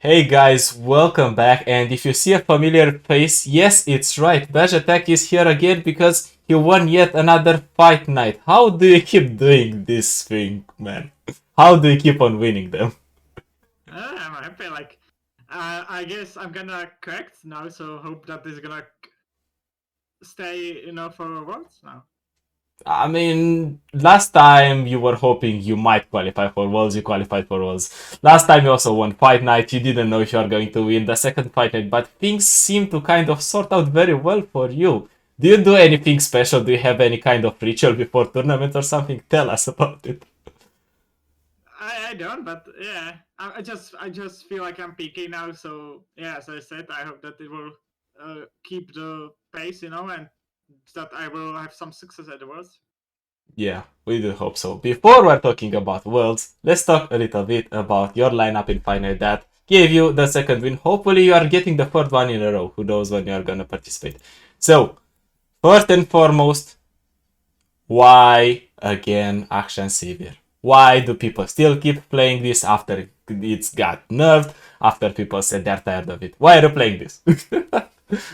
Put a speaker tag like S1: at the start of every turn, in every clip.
S1: Hey guys, welcome back. And if you see a familiar face, yes, it's right. BajAtak is here again because he won yet another fight night. How do you keep doing this thing, man? How do you keep on winning them?
S2: I'm happy. I guess I'm gonna correct now. So hope that is gonna stay, for Worlds now.
S1: I mean, last time you were hoping you might qualify for Worlds, you qualified for Worlds. Last time you also won Fight Night, you didn't know if you are going to win the second Fight Night, but things seem to kind of sort out very well for you. Do you do anything special? Do you have any kind of ritual before tournament or something? Tell us about it.
S2: I don't, but yeah, I just feel like I'm peaking now. So yeah, as I said, I hope that it will keep the pace, and that I will have some success at the Worlds.
S1: Yeah, we do hope so. Before we're talking about Worlds, let's talk a little bit about your lineup in Fight Night that gave you the second win. Hopefully you are getting the third one in a row. Who knows when you are gonna participate. So, first and foremost, why again Akshan Sivir? Why do people still keep playing this after it's got nerfed, after people said they're tired of it? Why are you playing this?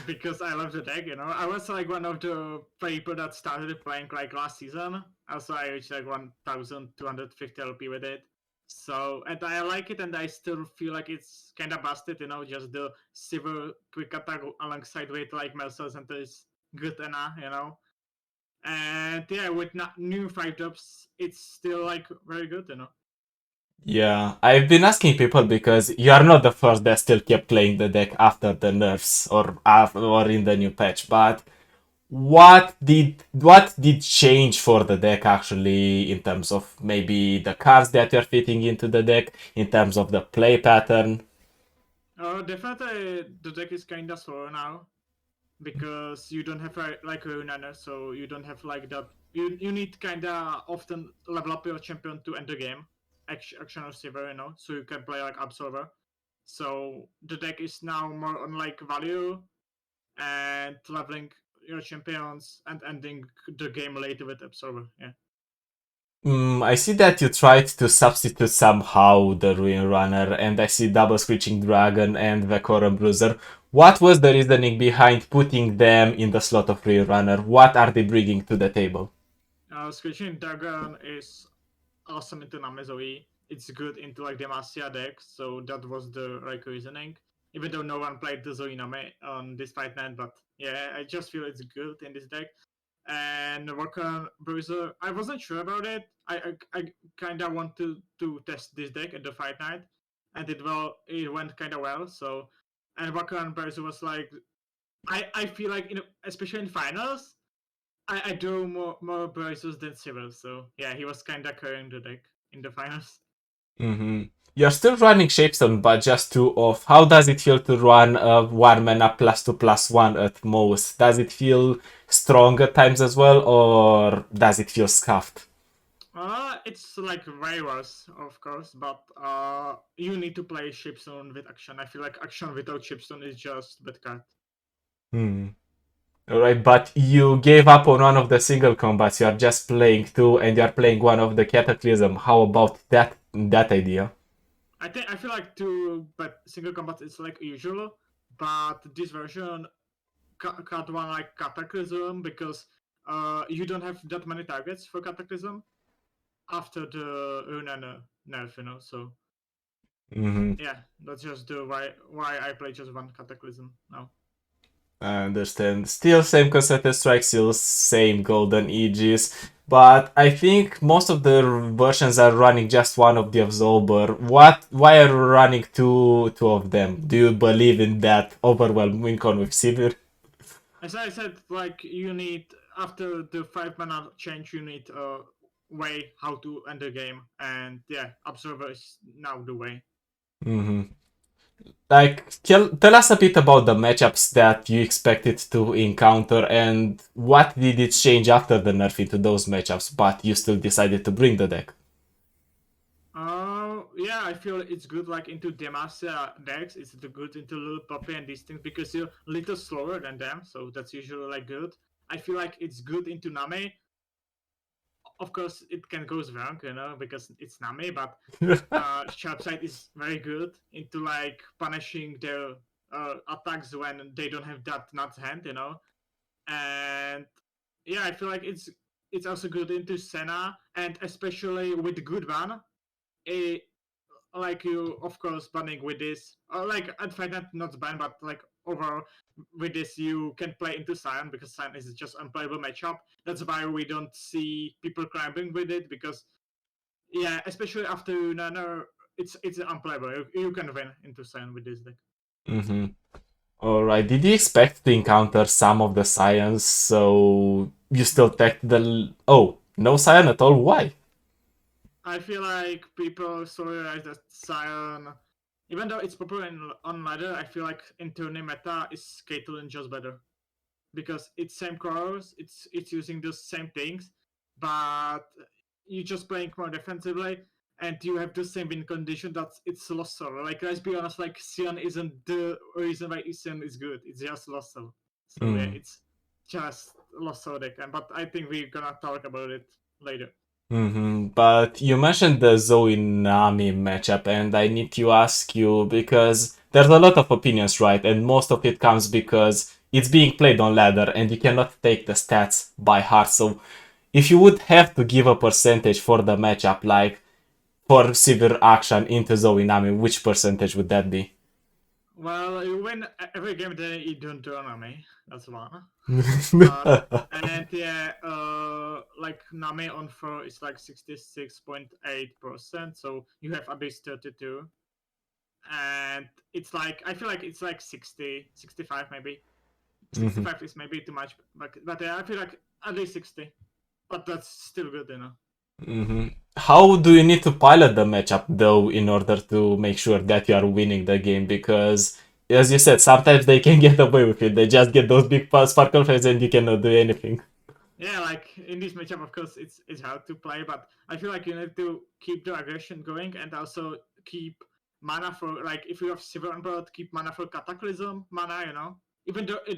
S2: Because I love the deck, I was like one of the people that started playing like last season. Also, I reached like 1,250 LP with it. So, and I like it, and I still feel like it's kind of busted, just the silver quick attack alongside with like Melsa Center is good enough. And yeah, with new 5 drops, it's still like very good.
S1: Yeah, I've been asking people because you are not the first that still kept playing the deck after the nerfs or in the new patch. But what did change for the deck actually in terms of maybe the cards that you're fitting into the deck, in terms of the play pattern?
S2: Definitely the deck is kind of slow now, because you don't have like a runner, so you don't have like that. You need kind of often level up your champion to end the game, action receiver, so you can play like absorber. So the deck is now more on like value and leveling your champions and ending the game later with absorber. Yeah.
S1: I see that you tried to substitute somehow the Ruin Runner, and I see double switching Dragon and Vacorum Bruiser. What was the reasoning behind putting them in the slot of Ruin Runner? What are they bringing to the table?
S2: Screeching Dragon is awesome into Namizoe. It's good into like Demacia decks, so that was the right reasoning. Even though no one played the Zoe Name on this fight night, but yeah, I just feel it's good in this deck. And Rokan Bruiser, I wasn't sure about it. I kind of wanted to test this deck at the fight night, and it went kind of well. So, and Rokan Bruiser was like, I feel like especially in finals, I do more Bruisers than Civil. So yeah, he was kind of carrying the deck in the finals.
S1: You're still running Shapestone, but just two off. How does it feel to run a 1 mana +2/+1 at most? Does it feel strong at times as well, or does it feel scuffed?
S2: It's like very worse, of course, but you need to play Shipstone with Action. I feel like Action without Shipstone is just bad card.
S1: Hmm. Alright, but you gave up on one of the single combats. You are just playing two, and you are playing one of the Cataclysm. How about that idea?
S2: I feel like two, but single combat is like usual, but this version cut one like Cataclysm because you don't have that many targets for Cataclysm after the Runana nerf, So
S1: hmm
S2: yeah, that's just the why I play just one Cataclysm now.
S1: I understand. Still same Concerted Strike, still same Golden Aegis, but I think most of the versions are running just one of the Absolver. Why are you running two of them? Do you believe in that overwhelming con with Sivir?
S2: As I said, like you need after the 5 mana change, you need a way how to end the game, and yeah, Observer is now the way.
S1: hmm Like, tell us a bit about the matchups that you expected to encounter and what did it change after the nerf into those matchups, but you still decided to bring the deck.
S2: Yeah, I feel it's good like into Demacia decks. It's good into Little Puppy and these things because you're a little slower than them, so that's usually like good. I feel like it's good into Name of course it can go wrong, because it's Nami, but Sharpsight is very good into like punishing their attacks when they don't have that nut hand, and yeah, I feel like it's also good into Senna, and especially with good ban. A like you of course banning with this, or like at fight not ban, but like overall with this you can play into Sion because Sion is just unplayable matchup. That's why we don't see people climbing with it, because yeah, especially after Nano, it's unplayable. You can win into Sion with this deck.
S1: Mm-hmm. Alright, did you expect to encounter some of the Scions, so you still take the... Oh, no Scion at all? Why?
S2: I feel like people realize that Sion, even though it's popular on ladder, I feel like in tourney meta is Caitlyn just better, because it's same colors, it's using the same things, but you're just playing more defensively, and you have the same win condition that it's lost soul. Like let's be honest, like Sion isn't the reason why Sion is good. It's just lost soul. So yeah,
S1: Mm.
S2: it's just lost soul deck, but I think we're gonna talk about it later.
S1: Mm-hmm. But you mentioned the Zoe Nami matchup, and I need to ask you because there's a lot of opinions, right? And most of it comes because it's being played on ladder, and you cannot take the stats by heart. So, if you would have to give a percentage for the matchup, like for Sivir Akshan into Zoe Nami, which percentage would that be?
S2: Well, you win every game, then you don't turn on me. That's one. But and yeah, like Name on 4 is like 66.8%, so you have Abyss 32, and it's like I feel like it's like 60, 65 maybe.
S1: Mhm.
S2: 65 is maybe too much, but yeah, I feel like at least 60, but that's still good.
S1: Mhm. How do you need to pilot the matchup though in order to make sure that you are winning the game? Because as you said, sometimes they can get away with it. They just get those big sparkle frames and you cannot do anything.
S2: Yeah, like in this matchup, of course, it's hard to play, but I feel like you need to keep the aggression going and also keep mana for like if you have Silver on board, keep mana for Cataclysm mana. Even though you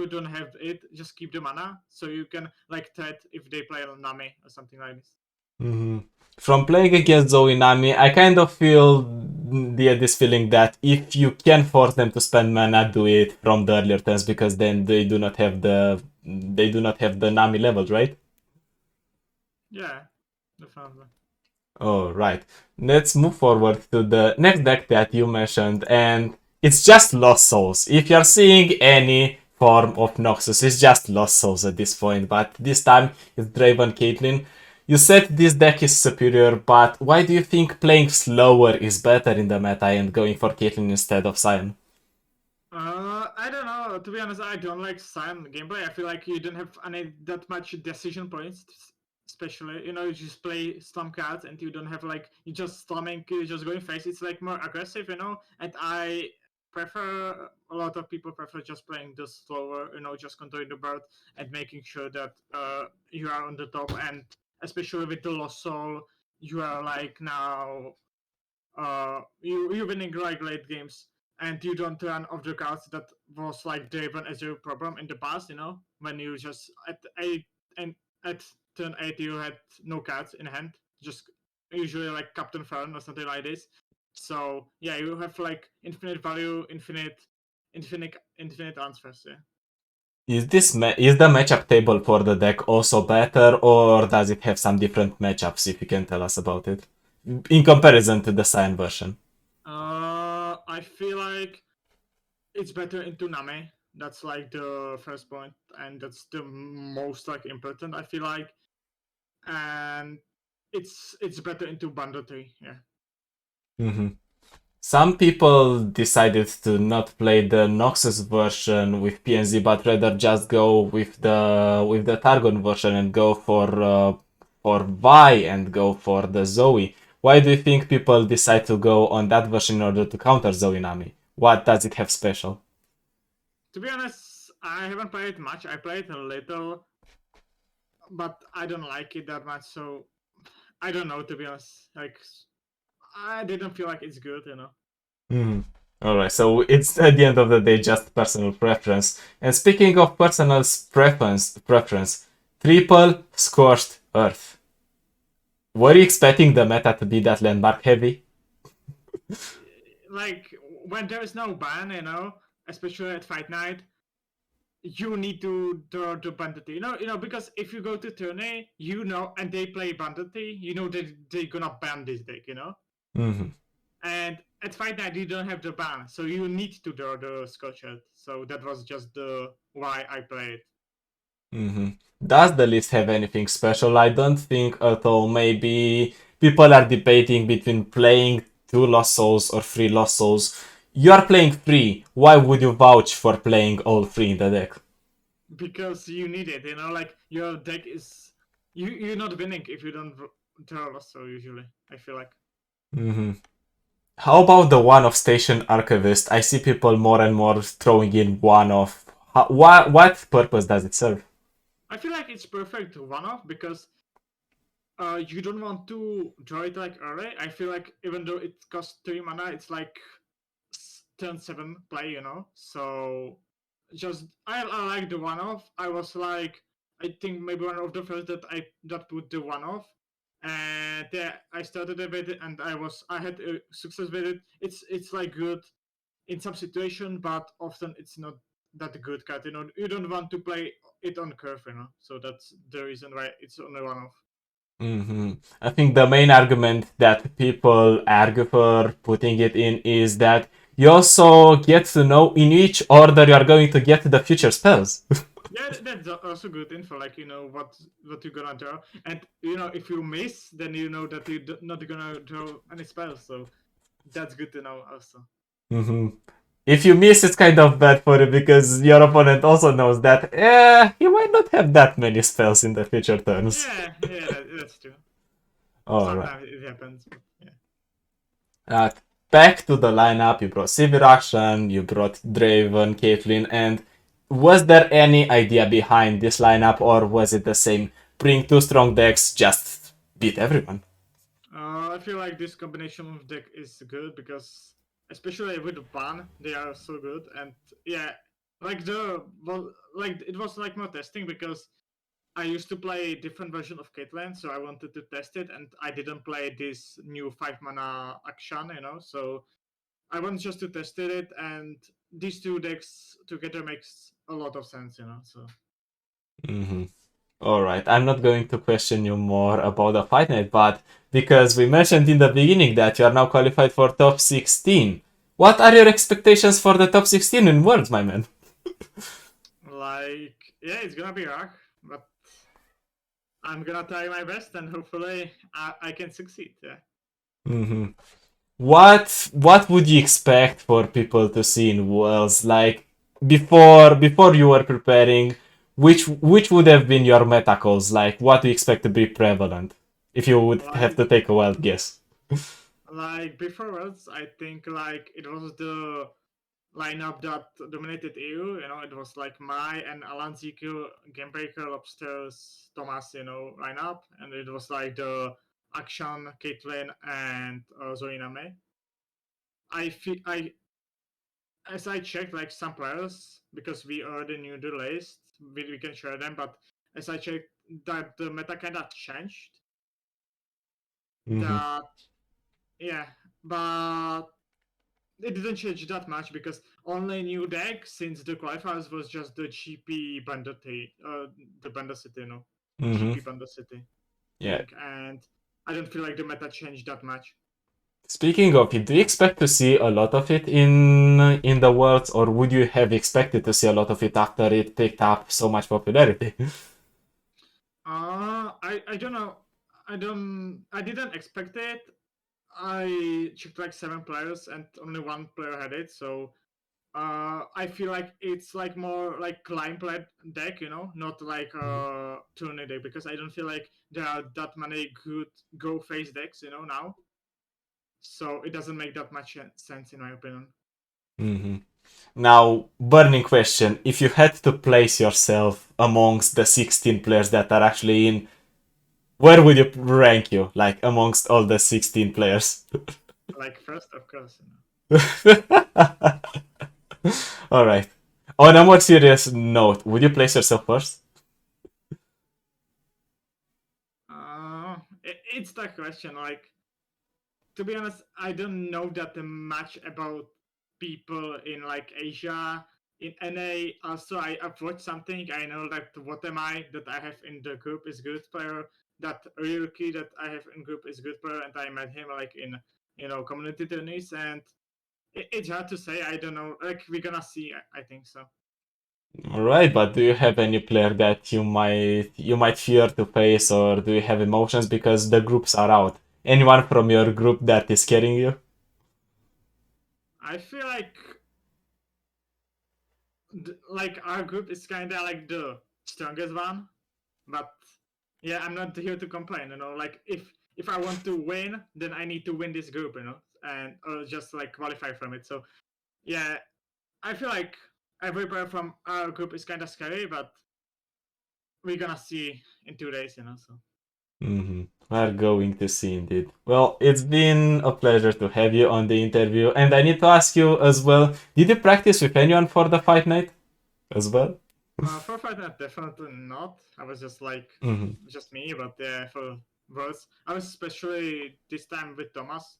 S2: don't have it, just keep the mana so you can like threat if they play on Nami or something like this.
S1: Mhm. From playing against Zoe Nami, I kind of feel this feeling that if you can force them to spend mana, do it from the earlier turns because then they do not have the Nami levels, right?
S2: Yeah, definitely.
S1: Oh, right. Let's move forward to the next deck that you mentioned, and it's just Lost Souls. If you're seeing any form of Noxus, it's just Lost Souls at this point, but this time it's Draven Caitlyin. You said this deck is superior, but why do you think playing slower is better in the meta and going for Caitlyn instead of Sion?
S2: I don't know. To be honest, I don't like Sion gameplay. I feel like you don't have any that much decision points, especially you just play slum cards and you don't have like you just slumming, you just going face. It's like more aggressive. And I prefer a lot of people prefer just playing the slower, just controlling the bird and making sure that you are on the top, and especially with the lost soul, you are like now you're winning like late games, and you don't turn off the cards that was like driven as your problem in the past. When you just at 8 and at turn 8 you had no cards in hand, just usually like Captain Fern or something like this. So yeah, you have like infinite value, infinite answers. Yeah.
S1: Is the matchup table for the deck also better, or does it have some different matchups? If you can tell us about it, in comparison to the Sion version.
S2: I feel like it's better into Name. That's like the first point, and that's the most like important. I feel like, and it's better into Bundle 3. Yeah.
S1: Mhm. Some people decided to not play the Noxus version with PNZ, but rather just go with the Targon version and go for Vi and go for the Zoe. Why do you think people decide to go on that version in order to counter Zoe Nami? What does it have special?
S2: To be honest, I haven't played much. I played a little, but I don't like it that much. So I don't know. To be honest, like I didn't feel like it's good.
S1: Mhm. All right, so it's at the end of the day just personal preference. And speaking of personal preference, triple scorched earth. Were you expecting the meta to be that landmark heavy?
S2: Like when there is no ban, especially at Fight Night, you need to draw the bandity. Because if you go to tourney, and they play bandity, that they're gonna ban this deck.
S1: Mm-hmm.
S2: And at Fight Night, you don't have the ban, so you need to draw the Scotchet. So that was just the why I played.
S1: Mm-hmm. Does the list have anything special? I don't think at all. Maybe people are debating between playing 2 Lost Souls or 3 Lost Souls. You are playing 3. Why would you vouch for playing all 3 in the deck?
S2: Because you need it. Like your deck is you're not winning if you don't draw Lost Soul usually. I feel like.
S1: Mm-hmm. How about the one of Station Archivist? I see people more and more throwing in one of. What purpose does it serve?
S2: I feel like it's perfect one-off because you don't want to draw it like early. I feel like even though it costs 3 mana, it's like turn 7 play. So just I like the one-off. I was like, I think maybe one of the first that put the one-off. And yeah, I started a bit and I had a success with it. It's like good in some situation, but often it's not that good card. You don't want to play it on curve. So that's the reason why it's only one-off.
S1: Mm-hmm. I think the main argument that people argue for putting it in is that you also get to know in which order you are going to get the future spells.
S2: Yeah, that's also good info. Like what you're gonna draw, and if you miss, then you know that you're not gonna draw any spells. So that's good to know also.
S1: Mm-hmm. If you miss, it's kind of bad for you because your opponent also knows that you might not have that many spells in the future turns.
S2: Yeah, that's true.
S1: Alright.
S2: Sometimes it happens, but yeah.
S1: Uh, Back to the lineup, you brought Sivir Akshan, you brought Draven, Caitlyin, and was there any idea behind this lineup or was it the same? Bring 2 strong decks, just beat everyone.
S2: I feel like this combination of deck is good because, especially with the ban, they are so good. And yeah, like it was like more testing because I used to play a different version of Caitlyn, so I wanted to test it, and I didn't play this new 5 mana Akshan. So I wanted just to test it, and these two decks together makes a lot of sense. So
S1: Mm-hmm. Alright, I'm not going to question you more about the fight night, but because we mentioned in the beginning that you are now qualified for top 16, what are your expectations for the top 16 in Worlds, my man?
S2: like, yeah, it's gonna be hard, but I'm gonna try my best, and hopefully I can succeed. Yeah.
S1: Mm-hmm. What would you expect for people to see in Worlds? Like before you were preparing, which would have been your meta calls? Like what do you expect to be prevalent? If you would have
S2: Like,
S1: to take a wild guess.
S2: like before Worlds, I think like it was the lineup that dominated EU. It was like Mai and Alan Zico, Gamebreaker, Lobsters, Thomas, lineup, and it was like the Akshan, Caitlyn, and Zoina May. I feel I as I checked like some players because we already knew the list, we can share them, but as I checked that the meta kind of changed.
S1: Mm-hmm.
S2: That yeah, but it didn't change that much because only new deck since the qualifiers was just the GP Bandit, the Bandit City,
S1: Mm-hmm.
S2: GP Bandit City
S1: Yeah.
S2: thing, and I don't feel like the meta changed that much.
S1: Speaking of it, do you expect to see a lot of it in the Worlds, or would you have expected to see a lot of it after it picked up so much popularity?
S2: I don't know. I didn't expect it. I checked like 7 players and only one player had it, so I feel like it's like more like climb play deck, not like a tourney deck because I don't feel like there are that many good go face decks, now. So it doesn't make that much sense in my opinion.
S1: Mm-hmm. Now, burning question. If you had to place yourself amongst the 16 players that are actually in, where would you rank you? Like, amongst all the 16 players?
S2: Like first, of course.
S1: Alright. On a more serious note, would you place yourself first?
S2: it's the question. Like, to be honest, I don't know that much about people in like Asia, in NA. Also, I've watched something. I know that what am I that I have in the group is good player. That Ryuki that I have in group is good player, and I met him like in community tourneys, and it's hard to say. I don't know. Like we're gonna see. I think so.
S1: Alright, but do you have any player that you might fear to face, or do you have emotions because the groups are out? Anyone from your group that is scaring you?
S2: I feel like our group is kind of like the strongest one, but yeah, I'm not here to complain. Like if I want to win, then I need to win this group, and or just like qualify from it. So yeah, I feel like every player from our group is kind of scary, but we're gonna see in 2 days. So
S1: We're going to see indeed. Well, it's been a pleasure to have you on the interview, and I need to ask you as well, did you practice with anyone for the fight night as well?
S2: for fight night, definitely not. I was just like
S1: Mhm.
S2: just me, but yeah, for worlds, I was especially this time with Thomas.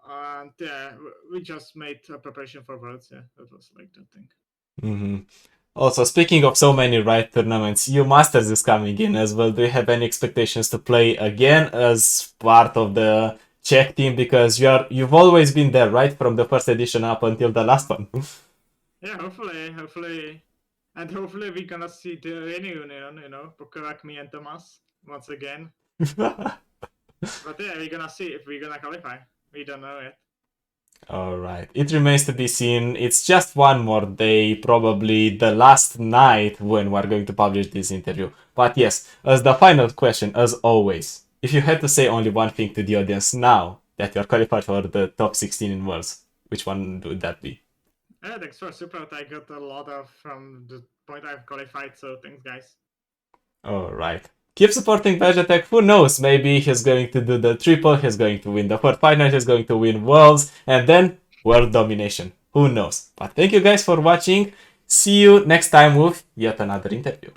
S2: And yeah, we just made a preparation for worlds. Yeah, that was like the thing.
S1: Mhm. Also, speaking of so many right tournaments, you Masters is coming in as well. Do you have any expectations to play again as part of the Czech team? Because you've always been there, right, from the first edition up until the last one.
S2: Yeah, hopefully, and hopefully we're gonna see the reunion. Pokorak, me and Thomas once again. But yeah, we're gonna see if we're gonna qualify. We don't know yet.
S1: Alright, it remains to be seen. It's just one more day, probably the last night when we're going to publish this interview. But yes, as the final question, as always, if you had to say only one thing to the audience now that you're qualified for the top 16 in Worlds, which one would that be?
S2: Yeah, thanks for support. I got a lot of from the point I've qualified. So thanks, guys.
S1: Alright. Keep supporting BajAtak. Who knows? Maybe he's going to do the triple, he's going to win the fourth final, he's going to win Worlds, and then world domination. Who knows? But thank you guys for watching. See you next time with yet another interview.